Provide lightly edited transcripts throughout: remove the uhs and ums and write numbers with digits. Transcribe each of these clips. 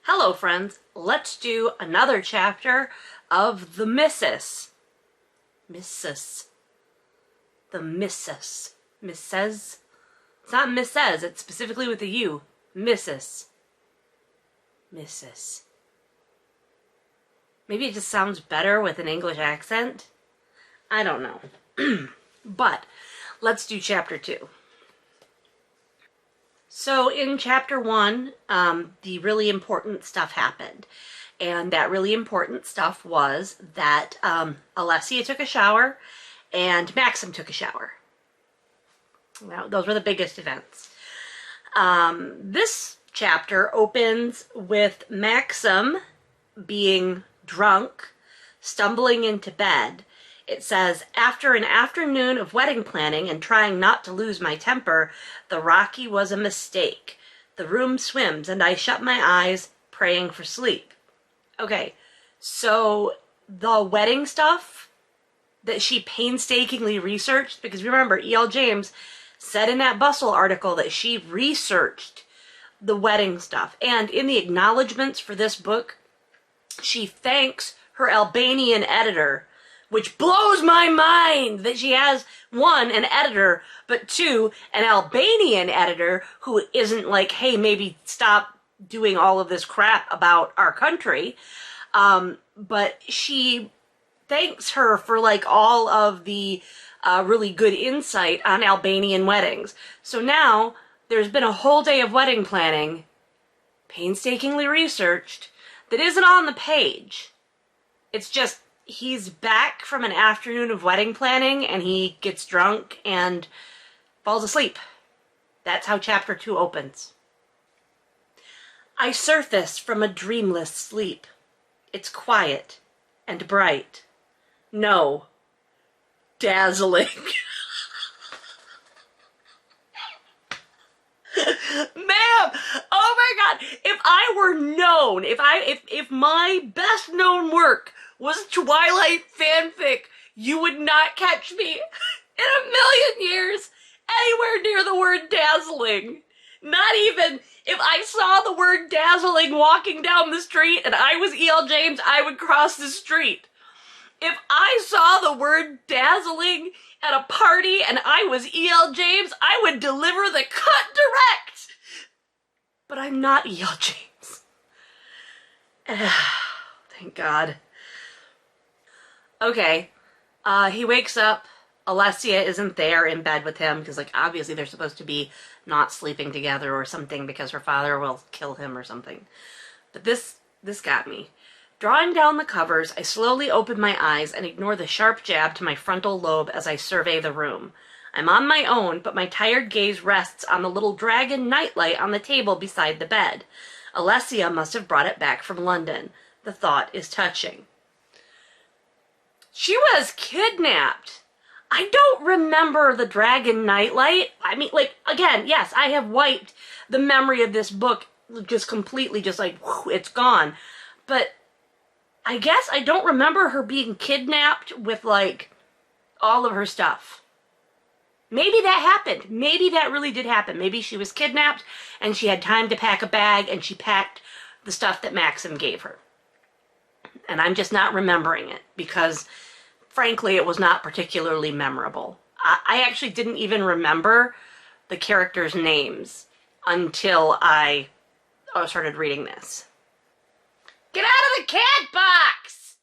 Hello friends, let's do another chapter of the Missus. The Missus. Misses? It's not Misses, it's specifically with a U. Missus. Maybe it just sounds better with an English accent? I don't know. But let's do chapter 2. So in chapter 1, the really important stuff happened. And that really important stuff was that Alessia took a shower and Maxim took a shower. Well, those were the biggest events. This chapter opens with Maxim being drunk, stumbling into bed. It says, after an afternoon of wedding planning and trying not to lose my temper, the Rocky was a mistake. The room swims and I shut my eyes, praying for sleep. Okay, so the wedding stuff that she painstakingly researched, because remember, E.L. James said in that Bustle article that she researched the wedding stuff. And in the acknowledgments for this book, she thanks her Albanian editor, which blows my mind that she has, one, an editor, but two, an Albanian editor who isn't like, hey, maybe stop doing all of this crap about our country. But she thanks her for like all of the really good insight on Albanian weddings. So now there's been a whole day of wedding planning, painstakingly researched, that isn't on the page. It's just he's back from an afternoon of wedding planning and he gets drunk and falls asleep. That's how chapter 2 opens. I surface from a dreamless sleep. It's quiet and bright. No, dazzling. Ma'am, oh my God, if I were known, if my best known work was Twilight fanfic, you would not catch me in a million years anywhere near the word dazzling. Not even if I saw the word dazzling walking down the street and I was E.L. James, I would cross the street. If I saw the word dazzling at a party and I was E.L. James, I would deliver the cut direct. But I'm not E.L. James. Thank God. Okay, he wakes up. Alessia isn't there in bed with him because, like, obviously they're supposed to be not sleeping together or something because her father will kill him or something. But this got me. Drawing down the covers, I slowly open my eyes and ignore the sharp jab to my frontal lobe as I survey the room. I'm on my own, but my tired gaze rests on the little dragon nightlight on the table beside the bed. Alessia must have brought it back from London. The thought is touching. She was kidnapped. I don't remember the dragon nightlight. I mean, like, again, yes, I have wiped the memory of this book just completely, just like, whew, it's gone. But I guess I don't remember her being kidnapped with, like, all of her stuff. Maybe that happened. Maybe that really did happen. Maybe she was kidnapped and she had time to pack a bag and she packed the stuff that Maxim gave her. And I'm just not remembering it because, frankly, it was not particularly memorable. I actually didn't even remember the characters' names until I started reading this. Get out of the cat box!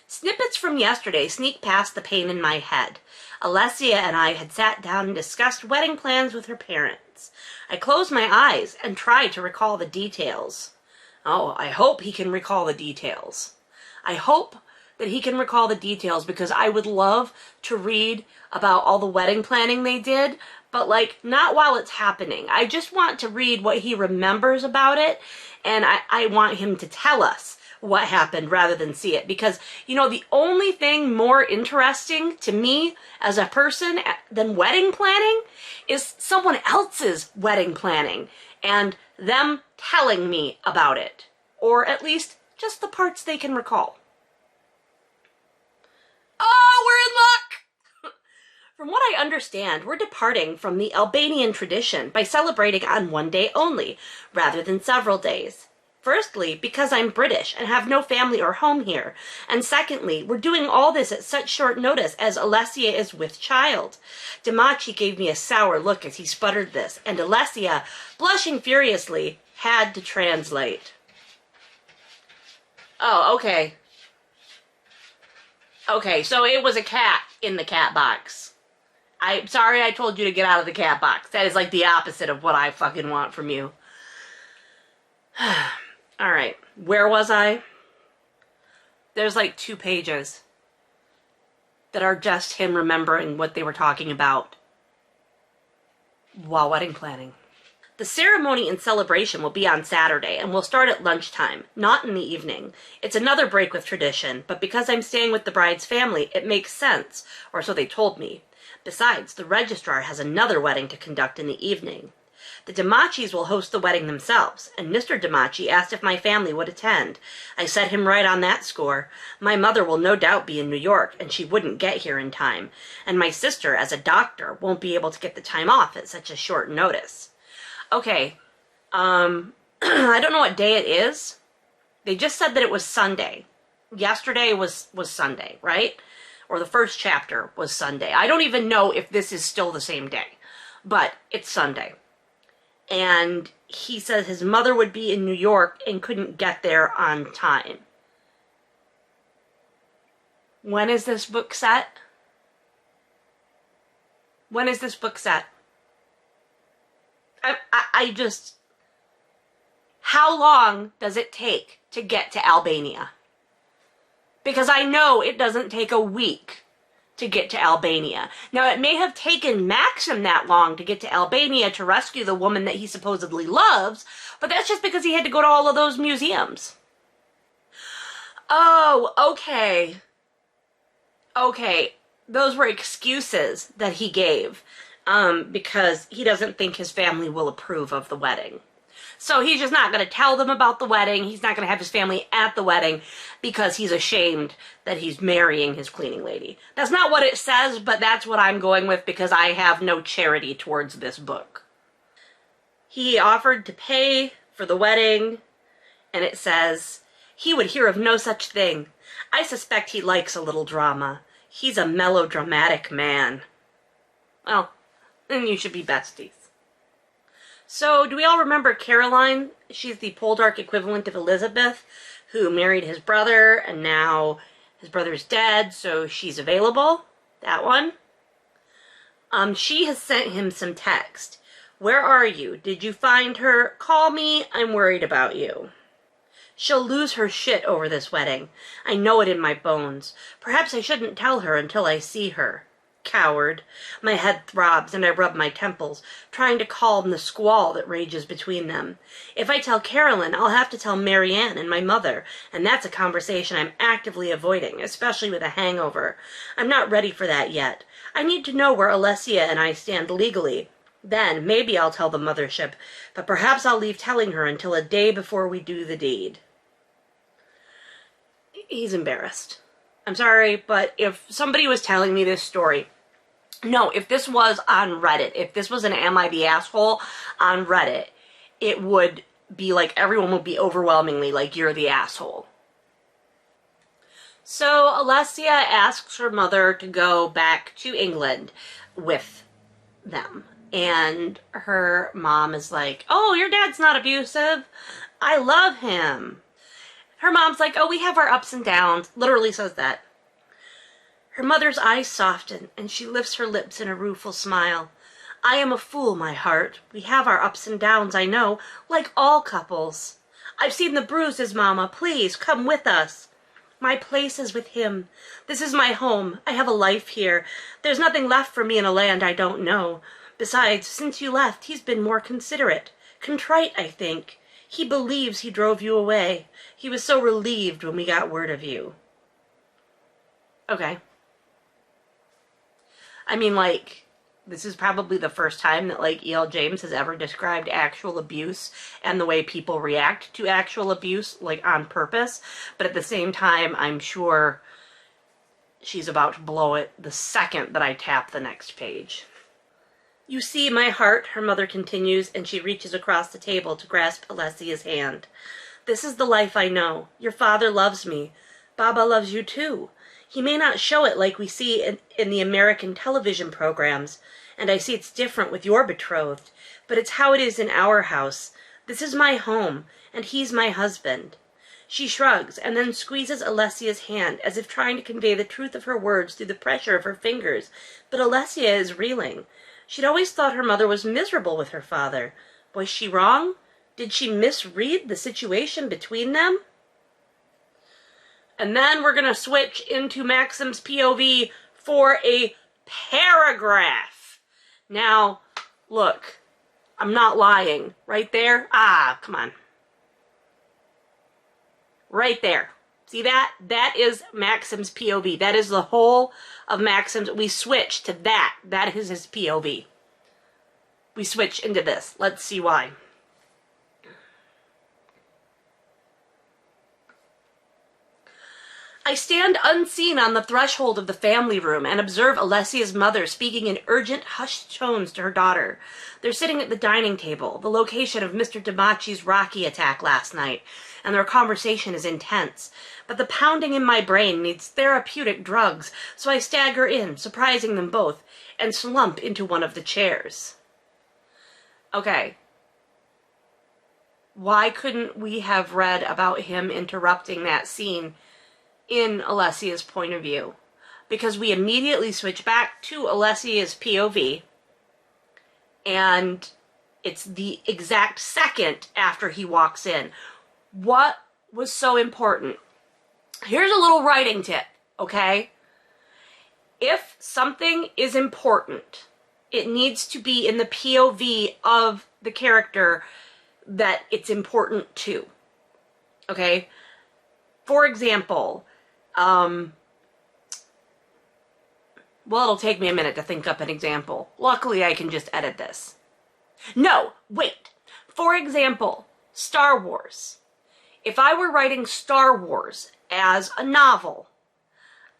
Snippets from yesterday sneak past the pain in my head. Alessia and I had sat down and discussed wedding plans with her parents. I closed my eyes and tried to recall the details. Oh, I hope he can recall the details. I hope that he can recall the details because I would love to read about all the wedding planning they did, but like not while it's happening. I just want to read what he remembers about it, and I want him to tell us what happened rather than see it, because, you know, the only thing more interesting to me as a person than wedding planning is someone else's wedding planning and them telling me about it, or at least just the parts they can recall. Oh, we're in luck! From what I understand, we're departing from the Albanian tradition by celebrating on one day only, rather than several days. Firstly, because I'm British and have no family or home here. And secondly, we're doing all this at such short notice as Alessia is with child. Demachi gave me a sour look as he sputtered this, and Alessia, blushing furiously, had to translate. Oh, okay. Okay, so it was a cat in the cat box. I'm sorry I told you to get out of the cat box. That is like the opposite of what I fucking want from you. Alright, where was I? There's like 2 pages that are just him remembering what they were talking about while wedding planning. The ceremony and celebration will be on Saturday and will start at lunchtime, not in the evening. It's another break with tradition, but because I'm staying with the bride's family, it makes sense, or so they told me. Besides, the registrar has another wedding to conduct in the evening. The Demachis will host the wedding themselves, and Mr. Demachi asked if my family would attend. I set him right on that score. My mother will no doubt be in New York, and she wouldn't get here in time. And my sister, as a doctor, won't be able to get the time off at such a short notice. Okay, I don't know what day it is. They just said that it was Sunday. Yesterday was Sunday, right? Or the first chapter was Sunday. I don't even know if this is still the same day, but it's Sunday. And he says his mother would be in New York and couldn't get there on time. When is this book set? When is this book set? I just... How long does it take to get to Albania? Because I know it doesn't take a week to get to Albania. Now, it may have taken Maxim that long to get to Albania to rescue the woman that he supposedly loves, but that's just because he had to go to all of those museums. Oh, okay. Okay, those were excuses that he gave, because he doesn't think his family will approve of the wedding. So he's just not going to tell them about the wedding. He's not going to have his family at the wedding because he's ashamed that he's marrying his cleaning lady. That's not what it says, but that's what I'm going with because I have no charity towards this book. He offered to pay for the wedding, and it says, he would hear of no such thing. I suspect he likes a little drama. He's a melodramatic man. Well, then you should be besties. So, do we all remember Caroline? She's the Poldark equivalent of Elizabeth, who married his brother, and now his brother's dead, so she's available. That one. She has sent him some text. Where are you? Did you find her? Call me. I'm worried about you. She'll lose her shit over this wedding. I know it in my bones. Perhaps I shouldn't tell her until I see her. Coward. My head throbs and I rub my temples, trying to calm the squall that rages between them. If I tell Carolyn, I'll have to tell Marianne and my mother, and that's a conversation I'm actively avoiding, especially with a hangover. I'm not ready for that yet. I need to know where Alessia and I stand legally. Then, maybe I'll tell the mothership, but perhaps I'll leave telling her until a day before we do the deed. He's embarrassed. I'm sorry, but if somebody was telling me this story, no, if this was on Reddit, if this was an Am I the Asshole on Reddit, it would be like, everyone would be overwhelmingly like, you're the asshole. So Alessia asks her mother to go back to England with them. And her mom is like, oh, your dad's not abusive. I love him. Her mom's like, oh, we have our ups and downs. Literally says that. Her mother's eyes soften, and she lifts her lips in a rueful smile. I am a fool, my heart. We have our ups and downs, I know, like all couples. I've seen the bruises, Mama. Please, come with us. My place is with him. This is my home. I have a life here. There's nothing left for me in a land I don't know. Besides, since you left, he's been more considerate. Contrite, I think. He believes he drove you away. He was so relieved when we got word of you. Okay. I mean, like, this is probably the first time that, like, E.L. James has ever described actual abuse and the way people react to actual abuse, like, on purpose. But at the same time, I'm sure she's about to blow it the second that I tap the next page. "You see, my heart," her mother continues, and she reaches across the table to grasp Alessia's hand. "This is the life I know. Your father loves me. Baba loves you too. He may not show it like we see in the American television programs, and I see it's different with your betrothed, but it's how it is in our house. This is my home, and he's my husband." She shrugs and then squeezes Alessia's hand as if trying to convey the truth of her words through the pressure of her fingers, but Alessia is reeling. She'd always thought her mother was miserable with her father. Was she wrong? Did she misread the situation between them? And then we're going to switch into Maxim's POV for a paragraph. Now, look, I'm not lying. Right there? Come on. Right there. See that? That is Maxim's POV. That is the whole of Maxim's. We switch to that. That is his POV. We switch into this. Let's see why. "I stand unseen on the threshold of the family room and observe Alessia's mother speaking in urgent, hushed tones to her daughter. They're sitting at the dining table, the location of Mr. Damachi's Rocky attack last night, and their conversation is intense. But the pounding in my brain needs therapeutic drugs, so I stagger in, surprising them both, and slump into one of the chairs." Okay. Why couldn't we have read about him interrupting that scene in Alessia's point of view? Because we immediately switch back to Alessia's POV, and it's the exact second after he walks in. What was so important? Here's a little writing tip, okay? If something is important, it needs to be in the POV of the character that it's important to, okay? For example, well, it'll take me a minute to think up an example. Luckily, I can just edit this. No, wait. For example, Star Wars. If I were writing Star Wars as a novel,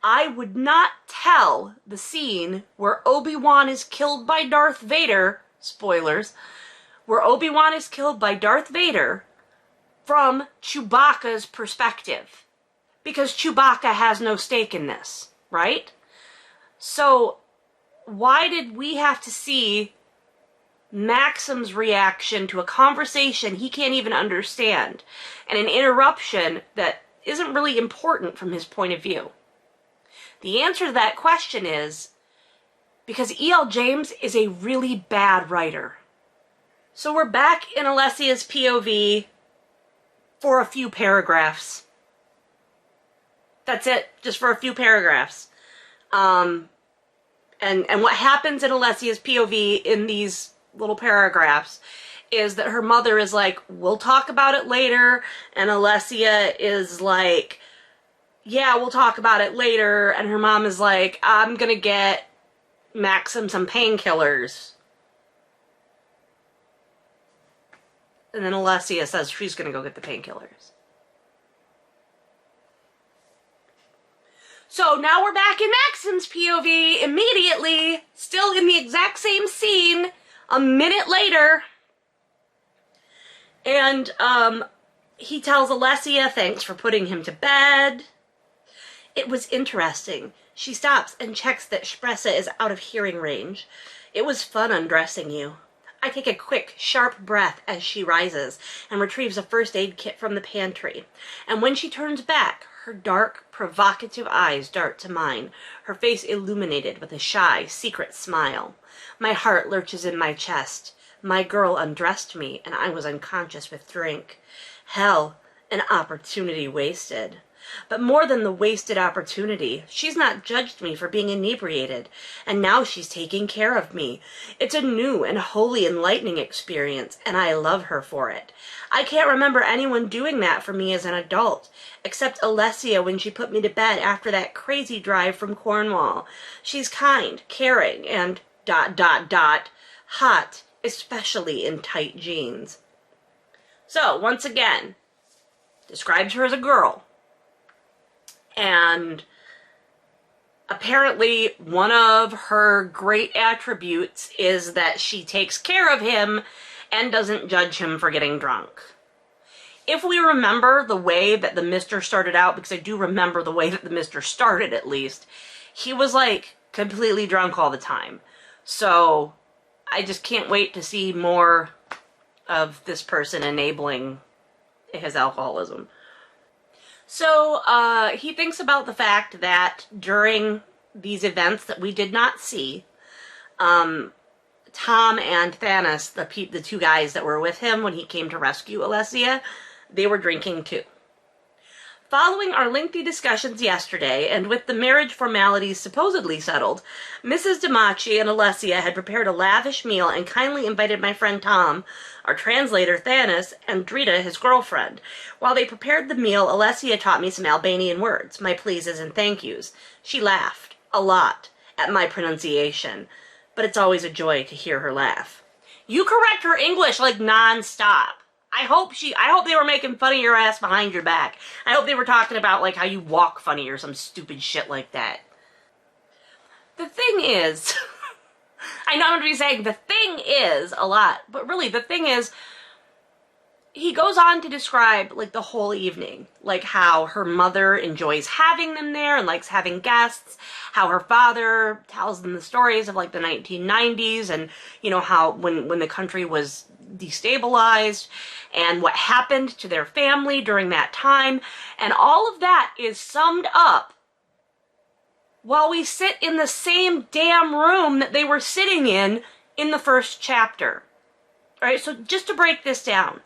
I would not tell the scene where Obi-Wan is killed by Darth Vader, spoilers, where Obi-Wan is killed by Darth Vader from Chewbacca's perspective. Because Chewbacca has no stake in this, right? So, why did we have to see Maxim's reaction to a conversation he can't even understand, and an interruption that isn't really important from his point of view? The answer to that question is because E.L. James is a really bad writer. So we're back in Alessia's POV for a few paragraphs. That's it, just for a few paragraphs. And what happens in Alessia's POV in these little paragraphs is that her mother is like, "We'll talk about it later," and Alessia is like, "Yeah, we'll talk about it later," and her mom is like, "I'm gonna get Maxim some painkillers." And then Alessia says she's gonna go get the painkillers. So now we're back in Maxim's POV immediately, still in the exact same scene, a minute later. And he tells Alessia thanks for putting him to bed. "It was interesting." She stops and checks that Shpressa is out of hearing range. "It was fun undressing you." I take a quick, sharp breath as she rises and retrieves a first aid kit from the pantry. And when she turns back, her dark, provocative eyes dart to mine, her face illuminated with a shy, secret smile. My heart lurches in my chest. My girl undressed me, and I was unconscious with drink. Hell, an opportunity wasted. But more than the wasted opportunity, she's not judged me for being inebriated, and now she's taking care of me. It's a new and wholly enlightening experience, and I love her for it. I can't remember anyone doing that for me as an adult, except Alessia when she put me to bed after that crazy drive from Cornwall. She's kind, caring, and ... hot, especially in tight jeans. So, once again, describes her as a girl. And Apparently, one of her great attributes is that she takes care of him and doesn't judge him for getting drunk. If we remember the way that the Mister started out, because I do remember the way that the Mister started at least, he was like completely drunk all the time. So I just can't wait to see more of this person enabling his alcoholism. So he thinks about the fact that during these events that we did not see, Tom and Thanos, the two guys that were with him when he came to rescue Alessia, they were drinking too. Following our lengthy discussions yesterday, and with the marriage formalities supposedly settled, Mrs. Demachi and Alessia had prepared a lavish meal and kindly invited my friend Tom, our translator Thanos, and Drita, his girlfriend. While they prepared the meal, Alessia taught me some Albanian words, my pleases and thank yous. She laughed, a lot, at my pronunciation, but it's always a joy to hear her laugh. You correct her English like non-stop. I hope they were making fun of your ass behind your back. I hope they were talking about like how you walk funny or some stupid shit like that. The thing is, I know I'm going to be saying the thing is a lot, but really the thing is, he goes on to describe like the whole evening, like how her mother enjoys having them there and likes having guests, how her father tells them the stories of like the 1990s and, you know, how when the country was destabilized and what happened to their family during that time. And all of that is summed up while we sit in the same damn room that they were sitting in the first chapter. All right, so just to break this down.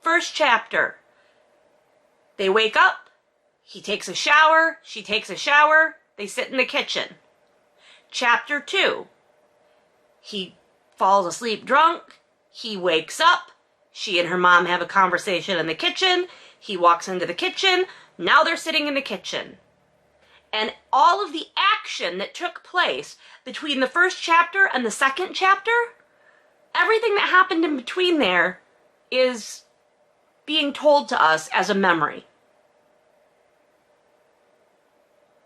First chapter, they wake up, he takes a shower, she takes a shower, they sit in the kitchen. Chapter 2, he falls asleep drunk, he wakes up, she and her mom have a conversation in the kitchen, he walks into the kitchen, now they're sitting in the kitchen. And all of the action that took place between the first chapter and the second chapter, everything that happened in between there is being told to us as a memory.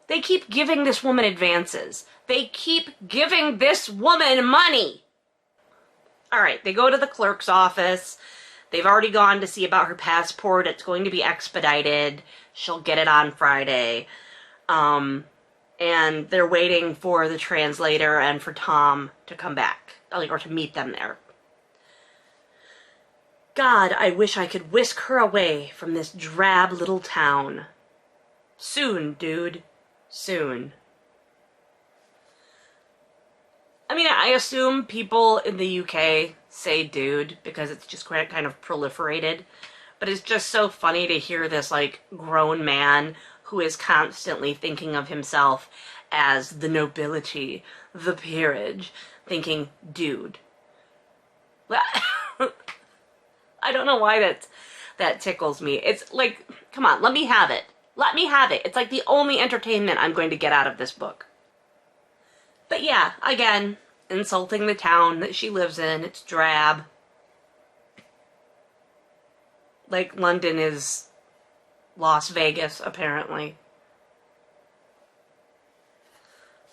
They keep giving this woman advances. They keep giving this woman money. All right, they go to the clerk's office. They've already gone to see about her passport. It's going to be expedited. She'll get it on Friday. And they're waiting for the translator and for Tom to come back, or to meet them there. God, I wish I could whisk her away from this drab little town. Soon, dude. Soon. I mean, I assume people in the UK say dude because it's just kind of proliferated. But it's just so funny to hear this, like, grown man who is constantly thinking of himself as the nobility, the peerage, thinking dude. I don't know why that tickles me. It's like, come on, let me have it. Let me have it. It's like the only entertainment I'm going to get out of this book. But yeah, again, insulting the town that she lives in. It's drab. Like London is Las Vegas, apparently.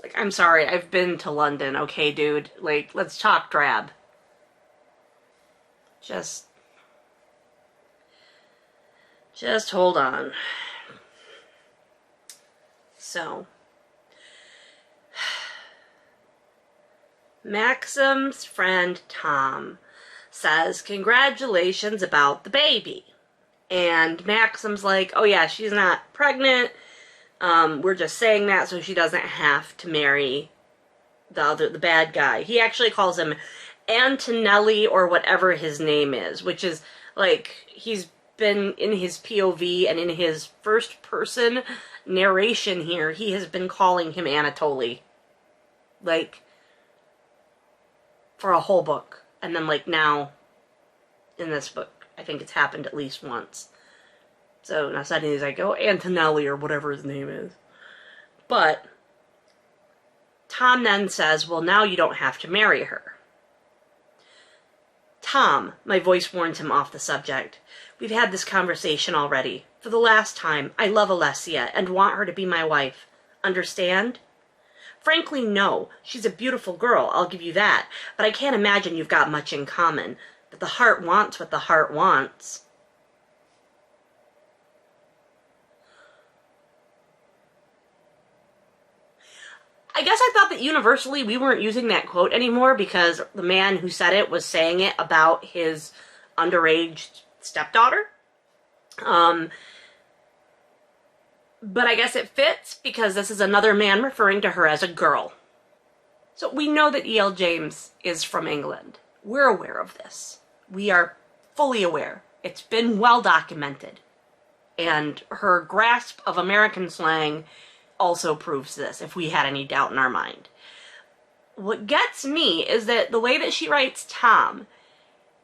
Like, I'm sorry, I've been to London, okay, dude? Like, let's talk drab. Just hold on. So, Maxim's friend Tom says, congratulations about the baby. And Maxim's like, oh yeah, she's not pregnant. We're just saying that so she doesn't have to marry the bad guy. He actually calls him Antonelli or whatever his name is, which is like, he's been in his POV and in his first person narration here, he has been calling him Anatoly. Like, for a whole book. And then like now, in this book, I think it's happened at least once. So now suddenly he's like, oh, Antonelli or whatever his name is. But Tom then says, well, now you don't have to marry her. Tom, my voice warns him off the subject. We've had this conversation already. For the last time, I love Alessia and want her to be my wife. Understand? Frankly, no. She's a beautiful girl, I'll give you that. But I can't imagine you've got much in common. But the heart wants what the heart wants. I guess I thought that universally we weren't using that quote anymore because the man who said it was saying it about his underage stepdaughter. But I guess it fits because this is another man referring to her as a girl. So we know that E.L. James is from England. We're aware of this. We are fully aware. It's been well documented. And her grasp of American slang also proves this, if we had any doubt in our mind. What gets me is that the way that she writes Tom,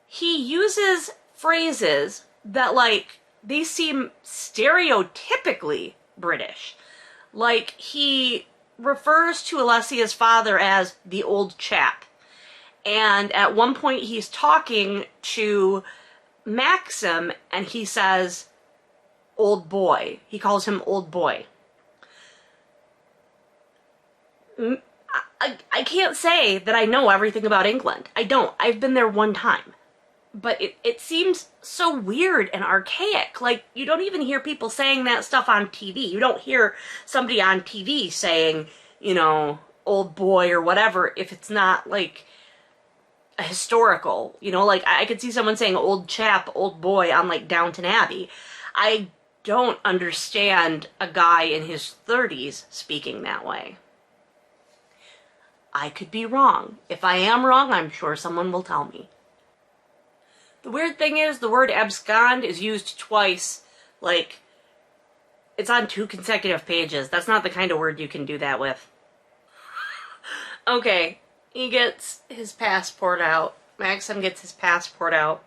he uses phrases that, like, they seem stereotypically British. Like, he refers to Alessia's father as the old chap. And at one point he's talking to Maxim and he says, old boy. He calls him old boy. I can't say that I know everything about England. I don't. I've been there one time. But it seems so weird and archaic. Like, you don't even hear people saying that stuff on TV. You don't hear somebody on TV saying, you know, old boy or whatever if it's not, like, a historical. You know, like, I could see someone saying old chap, old boy on, like, Downton Abbey. I don't understand a guy in his 30s speaking that way. I could be wrong. If I am wrong, I'm sure someone will tell me. The weird thing is, the word abscond is used twice. Like, it's on 2 consecutive pages. That's not the kind of word you can do that with. Okay, he gets his passport out. Maxim gets his passport out.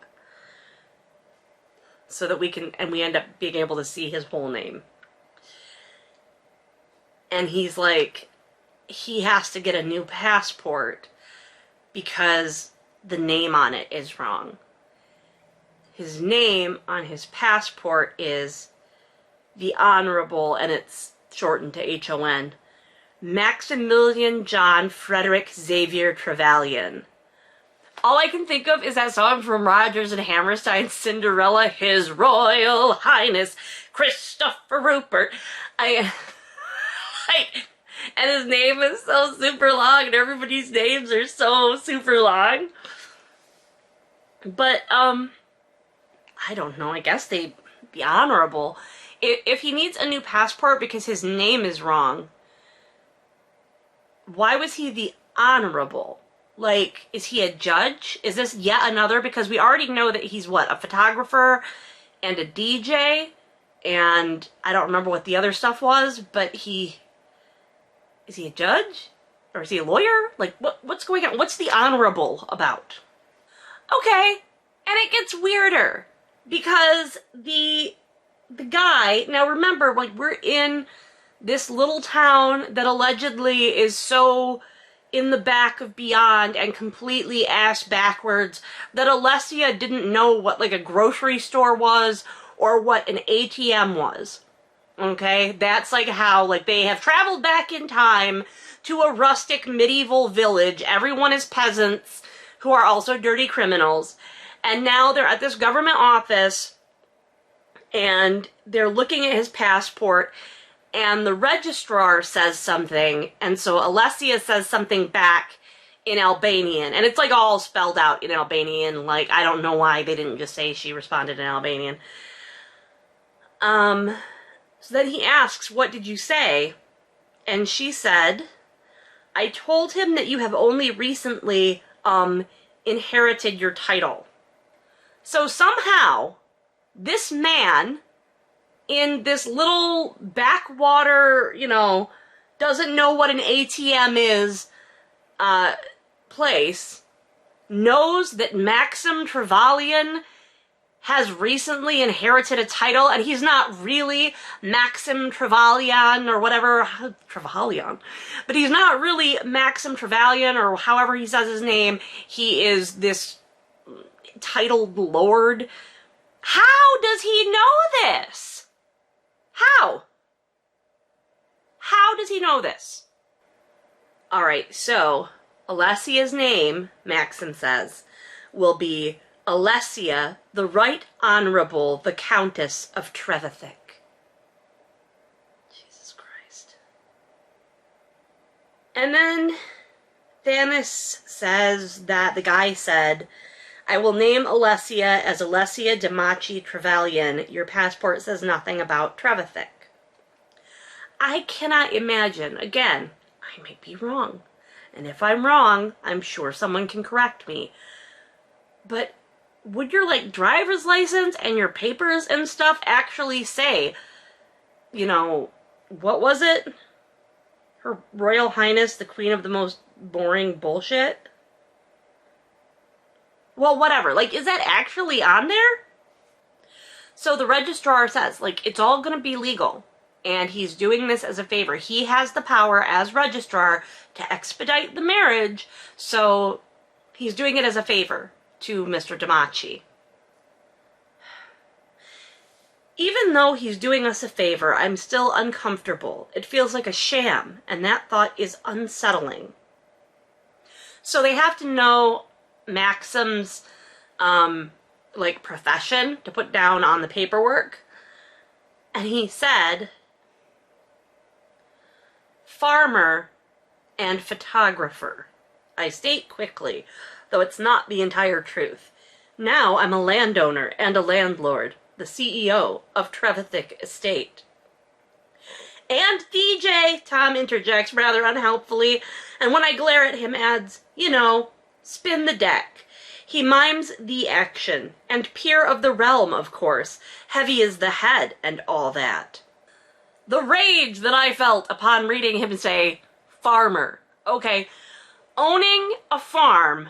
So that we end up being able to see his whole name. And he's like, he has to get a new passport because the name on it is wrong. His name on his passport is the Honorable, and it's shortened to H-O-N, Maximilian John Frederick Xavier Trevelyan. All I can think of is that song from Rodgers and Hammerstein's Cinderella, His Royal Highness Christopher Rupert. And his name is so super long, and everybody's names are so super long. But, I don't know, I guess they'd be honorable. If he needs a new passport because his name is wrong, why was he the Honorable? Like, is he a judge? Is this yet another? Because we already know that he's, what, a photographer and a DJ? And I don't remember what the other stuff was, but is he a judge? Or is he a lawyer? Like, what's going on? What's the Honorable about? Okay, and it gets weirder. Because the guy, now remember, like, we're in this little town that allegedly is so in the back of beyond and completely ass backwards that Alessia didn't know what, like, a grocery store was or what an ATM was. Okay? That's, like, how, like, they have traveled back in time to a rustic medieval village. Everyone is peasants who are also dirty criminals. And now they're at this government office, and they're looking at his passport, and the registrar says something, and so Alessia says something back in Albanian, and it's like all spelled out in Albanian. Like, I don't know why they didn't just say she responded in Albanian. So then he asks, what did you say? And she said, I told him that you have only recently, inherited your title. So somehow, this man, in this little backwater, you know, doesn't know what an ATM is, place, knows that Maxim Trevelyan has recently inherited a title, and he's not really Maxim Trevelyan or whatever, Trevelyan, but he's not really Maxim Trevelyan or however he says his name. He is this titled lord. How does he know this? How? How does he know this? All right, so Alessia's name, Maxim says, will be Alessia, the Right Honorable, the Countess of Trevithick. Jesus Christ. And then Thanis says that the guy said, I will name Alessia as Alessia Demachi Trevelyan. Your passport says nothing about Trevithick. I cannot imagine, again, I may be wrong. And if I'm wrong, I'm sure someone can correct me. But would your, like, driver's license and your papers and stuff actually say, you know, what was it? Her Royal Highness, the Queen of the Most Boring Bullshit? Well, whatever. Like, is that actually on there? So the registrar says, like, it's all gonna be legal. And he's doing this as a favor. He has the power as registrar to expedite the marriage, so he's doing it as a favor to Mr. Demachi. Even though he's doing us a favor, I'm still uncomfortable. It feels like a sham, and that thought is unsettling. So they have to know Maxim's, like, profession to put down on the paperwork. And he said, farmer and photographer. I state quickly, though it's not the entire truth. Now I'm a landowner and a landlord, the CEO of Trevithick Estate. And DJ, Tom interjects rather unhelpfully, and when I glare at him adds, you know, spin the deck. He mimes the action, and peer of the realm, of course, heavy is the head and all that. The rage that I felt upon reading him say, farmer. Okay, owning a farm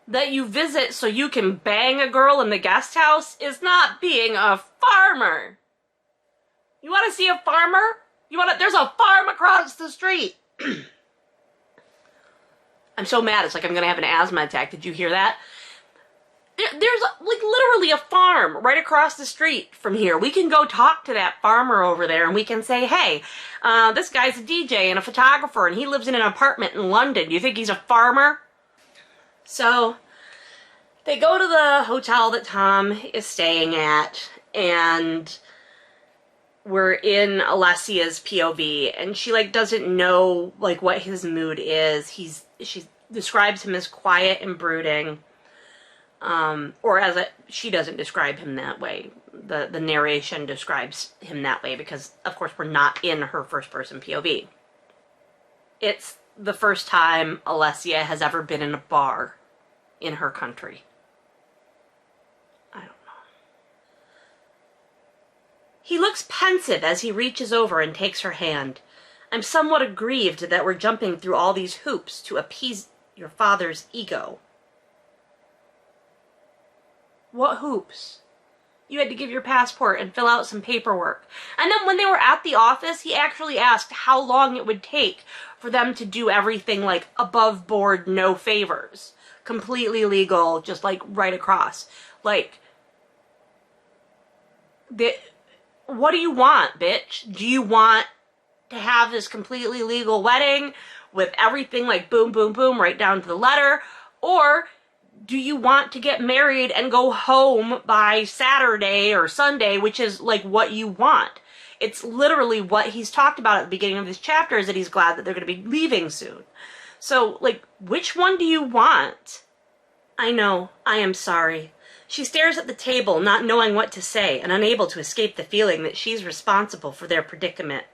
that you visit so you can bang a girl in the guest house is not being a farmer. You want to see a farmer? There's a farm across the street. I'm so mad, it's like I'm gonna have an asthma attack. Did you hear that? There's like literally a farm right across the street from here. We can go talk to that farmer over there and we can say, hey, this guy's a DJ and a photographer and he lives in an apartment in London. Do you think he's a farmer? So they go to the hotel that Tom is staying at, and we're in Alessia's POV, and she like doesn't know like what his mood is. She describes him as quiet and brooding. She doesn't describe him that way. The narration describes him that way because, of course, we're not in her first-person POV. It's the first time Alessia has ever been in a bar in her country. I don't know. He looks pensive as he reaches over and takes her hand. I'm somewhat aggrieved that we're jumping through all these hoops to appease your father's ego. What hoops? You had to give your passport and fill out some paperwork. And then when they were at the office, he actually asked how long it would take for them to do everything like above board, no favors. Completely legal, just like right across. Like, what do you want, bitch? Do you want to have this completely legal wedding with everything like boom, boom, boom, right down to the letter? Or do you want to get married and go home by Saturday or Sunday, which is like what you want? It's literally what he's talked about at the beginning of this chapter, is that he's glad that they're going to be leaving soon. So, like, which one do you want? I know. I am sorry. She stares at the table, not knowing what to say, and unable to escape the feeling that she's responsible for their predicament.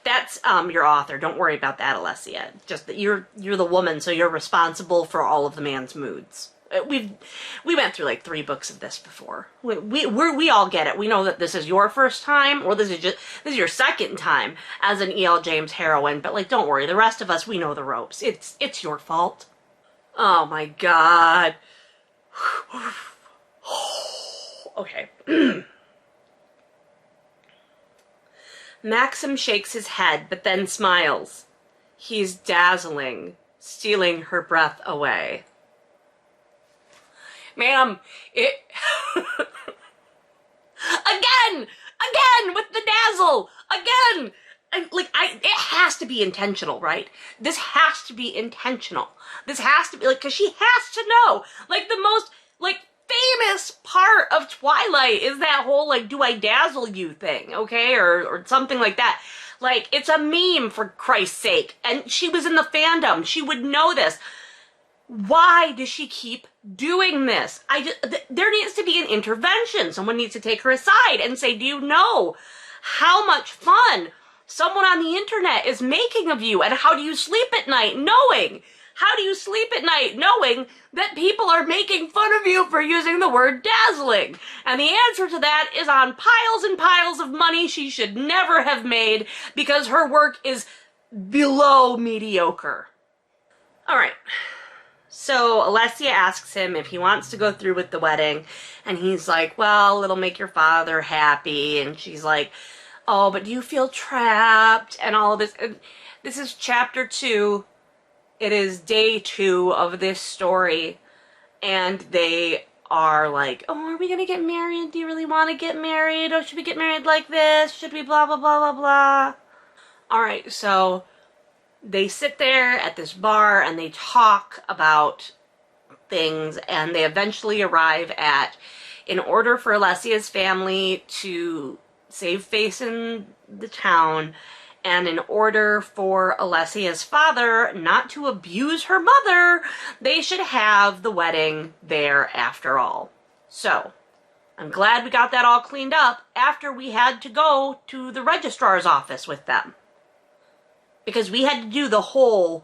That's your author. Don't worry about that, Alessia. Just that you're the woman, so you're responsible for all of the man's moods. We went through like 3 books of this before. We all get it. We know that this is your first time, or this is your second time as an E.L. James heroine. But like, don't worry. The rest of us, we know the ropes. It's your fault. Oh my God. Okay. Maxim shakes his head, but then smiles. He's dazzling, stealing her breath away. Ma'am, Again with the dazzle! Again! it has to be intentional, right? This has to be intentional. This has to be, like, because she has to know. Like, the most, like, famous part of Twilight is that whole, like, do I dazzle you thing, okay? Or something like that. Like, it's a meme, for Christ's sake. And she was in the fandom. She would know this. Why does she keep doing this? There needs to be an intervention. Someone needs to take her aside and say, do you know how much fun someone on the internet is making of you? And how do you sleep at night knowing? How do you sleep at night knowing that people are making fun of you for using the word dazzling? And the answer to that is on piles and piles of money she should never have made because her work is below mediocre. All right. So Alessia asks him if he wants to go through with the wedding, and he's like, well, it'll make your father happy. And she's like, oh, but do you feel trapped? And all of this. And this is chapter 2. It is day 2 of this story, and they are like, oh, are we going to get married? Do you really want to get married? Oh, should we get married like this? Should we blah, blah, blah, blah, blah? All right, so they sit there at this bar and they talk about things, and they eventually arrive at, in order for Alessia's family to save face in the town, and in order for Alessia's father not to abuse her mother, they should have the wedding there after all. So, I'm glad we got that all cleaned up after we had to go to the registrar's office with them. Because we had to do the whole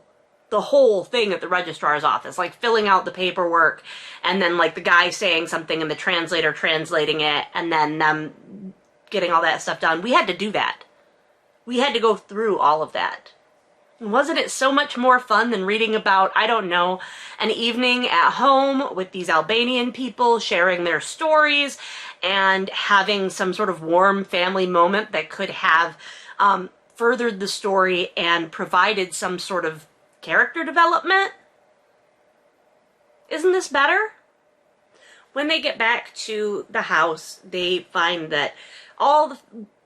thing at the registrar's office, like filling out the paperwork, and then like the guy saying something and the translator translating it, and then them getting all that stuff done. We had to do that. We had to go through all of that. And wasn't it so much more fun than reading about, I don't know, an evening at home with these Albanian people sharing their stories and having some sort of warm family moment that could have furthered the story and provided some sort of character development? Isn't this better? When they get back to the house, they find that all the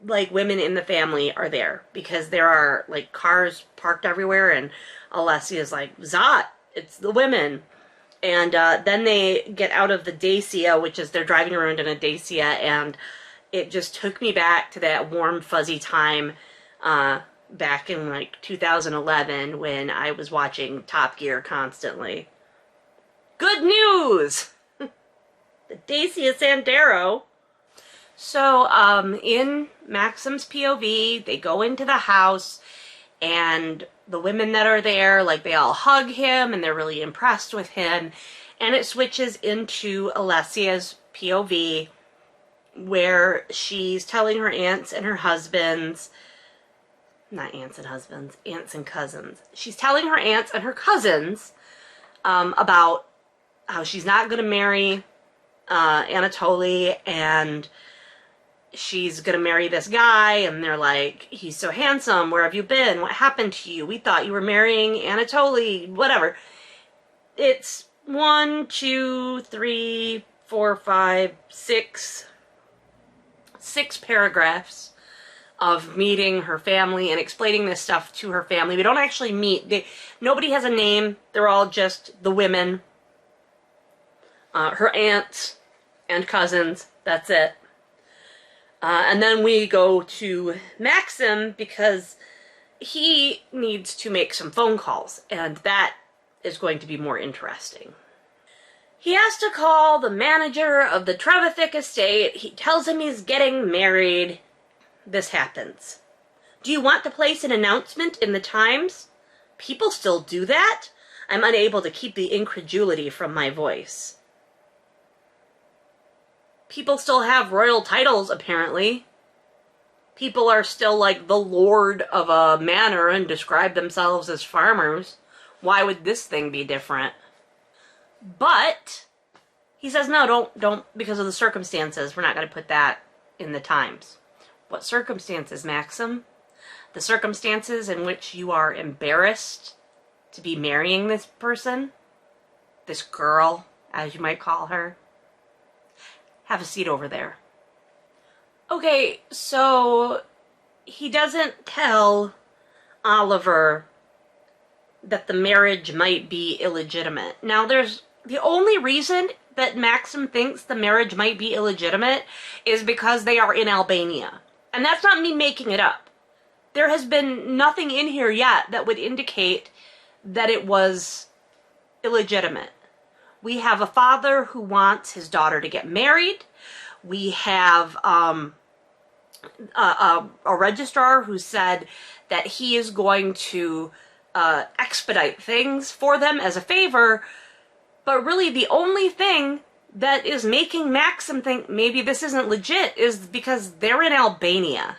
like women in the family are there because there are like cars parked everywhere, and Alessia's like, Zot, it's the women. And then they get out of the Dacia, which is they're driving around in a Dacia, and it just took me back to that warm fuzzy time back in like 2011 when I was watching Top Gear constantly. Good news! The Dacia Sandero. So, in Maxim's POV, they go into the house, and the women that are there, like, they all hug him, and they're really impressed with him, and it switches into Alessia's POV, where she's telling her aunts and her husbands, not aunts and husbands, aunts and cousins. She's telling her aunts and her cousins about how she's not going to marry Anatoly, and she's going to marry this guy, and they're like, he's so handsome, where have you been? What happened to you? We thought you were marrying Anatoly, whatever. It's 1, 2, 3, 4, 5, 6 paragraphs of meeting her family and explaining this stuff to her family. We don't actually meet. Nobody has a name. They're all just the women. Her aunts and cousins. That's it. And then we go to Maxim because he needs to make some phone calls, and that is going to be more interesting. He has to call the manager of the Trevithick estate. He tells him he's getting married. This happens. Do you want to place an announcement in the Times? People still do that? I'm unable to keep the incredulity from my voice. People still have royal titles, apparently. People are still like the lord of a manor and describe themselves as farmers. Why would this thing be different? But he says, no, don't, because of the circumstances. We're not going to put that in the Times. What circumstances, Maxim? The circumstances in which you are embarrassed to be marrying this person? This girl, as you might call her? Have a seat over there. Okay, so he doesn't tell Oliver that the marriage might be illegitimate. Now, there's the only reason that Maxim thinks the marriage might be illegitimate is because they are in Albania. And that's not me making it up. There has been nothing in here yet that would indicate that it was illegitimate. We have a father who wants his daughter to get married. We have a registrar who said that he is going to expedite things for them as a favor, but really the only thing that is making Maxim think maybe this isn't legit is because they're in Albania.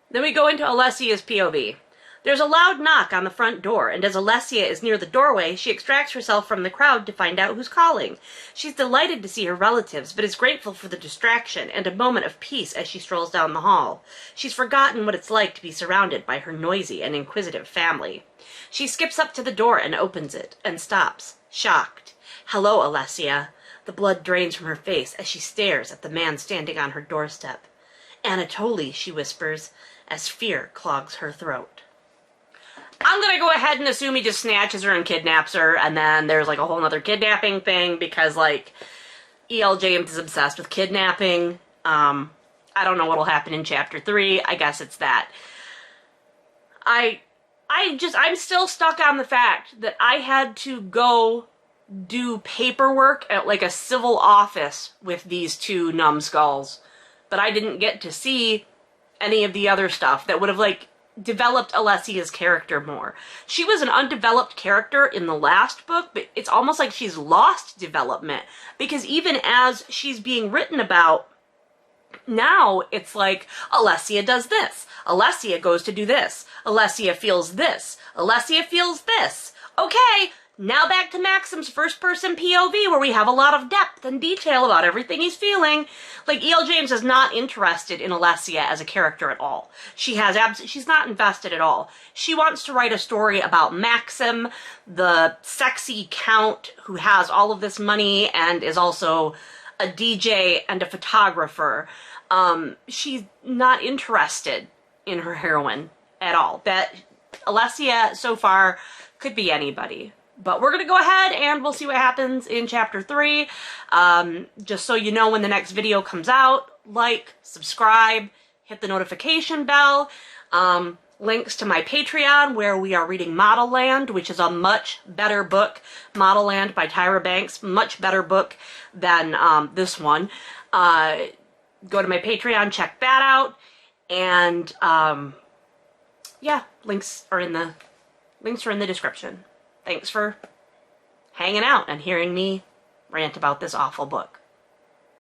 Then we go into Alessia's POV. There's a loud knock on the front door, and as Alessia is near the doorway, she extracts herself from the crowd to find out who's calling. She's delighted to see her relatives, but is grateful for the distraction and a moment of peace as she strolls down the hall. She's forgotten what it's like to be surrounded by her noisy and inquisitive family. She skips up to the door and opens it, and stops, shocked. "Hello, Alessia." The blood drains from her face as she stares at the man standing on her doorstep. "Anatoly," she whispers, as fear clogs her throat. I'm gonna go ahead and assume he just snatches her and kidnaps her, and then there's like a whole nother kidnapping thing because like E.L. James is obsessed with kidnapping. I don't know what'll happen in chapter 3. I guess it's that. I'm still stuck on the fact that I had to go do paperwork at like a civil office with these two numbskulls, but I didn't get to see any of the other stuff that would have like developed Alessia's character more. She was an undeveloped character in the last book, but it's almost like she's lost development because even as she's being written about now, it's like Alessia does this, Alessia goes to do this, Alessia feels this, Alessia feels this. Okay, now back to Maxim's first-person POV where we have a lot of depth and detail about everything he's feeling. Like, E.L. James is not interested in Alessia as a character at all. She's not invested at all. She wants to write a story about Maxim, the sexy count who has all of this money and is also a DJ and a photographer. She's not interested in her heroine at all. That Alessia, so far, could be anybody. But we're going to go ahead and we'll see what happens in chapter 3. Just so you know when the next video comes out, like, subscribe, hit the notification bell. Links to my Patreon where we are reading Model Land, which is a much better book. Model Land by Tyra Banks, much better book than this one. Go to my Patreon, check that out. And yeah, links are in the description. Thanks for hanging out and hearing me rant about this awful book.